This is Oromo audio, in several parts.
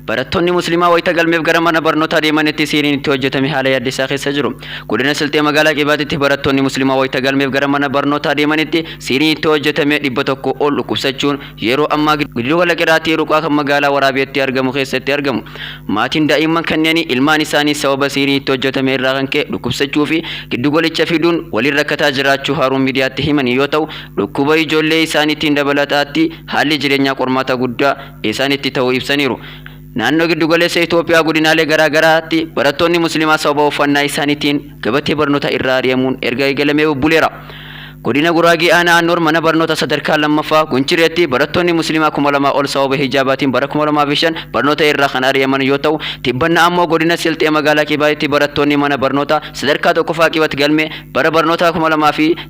barattoonni muslimaa wayita galmeef gara mana barnootaa deemanitti siiriin itti hojjetame haala yaaddeessaa keessa jiru. Godina Siltee magaalaa Qibaatitti barattoonni muslimaa wayita galmeef gara mana barnootaa deemanitti siiriin itti hojjetame 100 ol dhukkubsachuun yeroo ammaa giddu gala qiraatii ruqaa kan magaalaa Waraabeetti argamu keessatti argamu. Maatiin daa'imman kanneen ilmaan isaanii sababa siiriin itti hojjetame irraa kan ka'e dhukkubsachuu fi giddu galicha fiduun waliin rakkataa jiraachuu Haaruun miidiyaatti himan yoo ta'u, dhukkuba ijoollee isaaniitiin dabalataatti haalli jireenyaa qormaata guddaa isaaniitti ta'uu ibsaniiru. Naannoo giddu galeessa Itoophiyaa godinaalee garaa garaatti barattoonni muslimaa sababa uffannaa isaaniitiin gabatee barnoota irraa ari'amuun erga eegalamee buleera. Godina Guraagee aanaa Annoor mana barnoota sadarkaa lammaffaa Gunchireetti barattoonni muslimaa 2000 ol sababa hijaabaatiin bara 2005 barnoota irraa kan ari'aman yoo ta'u, tibbanna ammoo godina Siltee magaalaa Qibaatitti barattoonni mana barnoota sadarkaa tokkoffaa Qibaatti galmee bara barnoota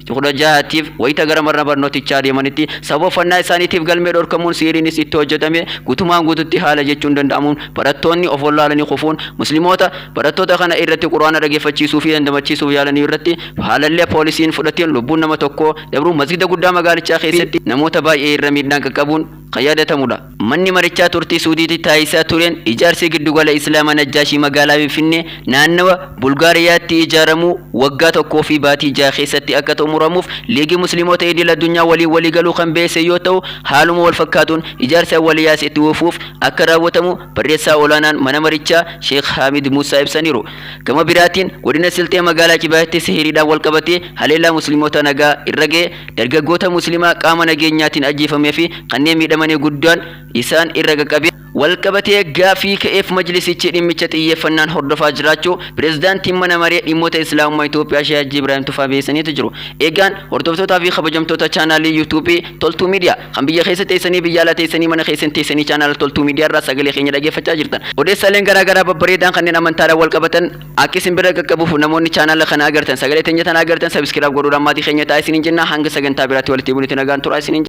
2016tiif wayita gara mana barnootichaa deemanitti sababa uffannaa isaaniitiif galmee dhorkamuun siiriinis itti hojjetame guutumaan guututti haala jechuun danda'amuun barattoonni of wallaalanii kufuun musliimoota barattoota kana irratti quraana dhageeffachiisuu fi dandamachiisuuf yaalanii irratti haalallee poolisiin fudhateen lubbuun nama tokko dabru masjida guddaa magaalichaa keessatti namoota baay'ee irra miidhaan qaqqabuun kan yaadatamudha. Manni marichaa turtii Suudiitti taasisaa tureen ijaarsi giddugala Islaamaa Najjaashii magaalaa Finfinnee naannawa Bulgaariyaatti ijaaramuu waggaa tokkoo fi baatii 6 keessatti akka xumuramuuf liigii musliimoota idil addunyaa walii galuu kan beese yoo ta'u, haaluma wal fakkaatuun ijaarsa waliyaas itti fufuuf akka raawwatamu barreessaa olaanaan mana marichaa Sheekh Hamid Musaa ibsaniiru. Gama biraatiin godina Siltee magaalaa Qibaatti sihiriidhaan wal qabatee haleellaa musliimoota nagaa irra ga'e dargaggoota muslimaa qaama nageenyaatiin ajjeefamee fi kanneen miidhamanii guddaan isaan irra qaqqabe wal qabatee gaafii ka'eef majlisichi dhimmicha xiyyeeffannaan hordofaa jiraachuu pirezidaantiin mana maree dhimmoota islaamummaa Itoophiyaa Sheekh Haji Ibrahim Tufaa beeksisanii jiru. Eegaan hordoftootaa fi kabajamtoota chaanaalii yuutuubii Toltuu Miidiyaa kan biyya keessa teessanii biyya alaa teessanii mana keessa teessanii chaanaala Toltuu Miidiyaa irraa sagalee keenya dhaggeeffachaa jirtan. Odeessaaleen garaa garaa babbareedaan kanneen amantaadhaan wal qabatan akka isin bira qaqqabuuf namoonni chaanaala kana agartan sagalee teenya tana agartan sabiskiraayib godhuudhaan maatii keenya ta'aa isiniin jenna hanga sagantaa biraatti walitti bulitti nagaan turaa isiniin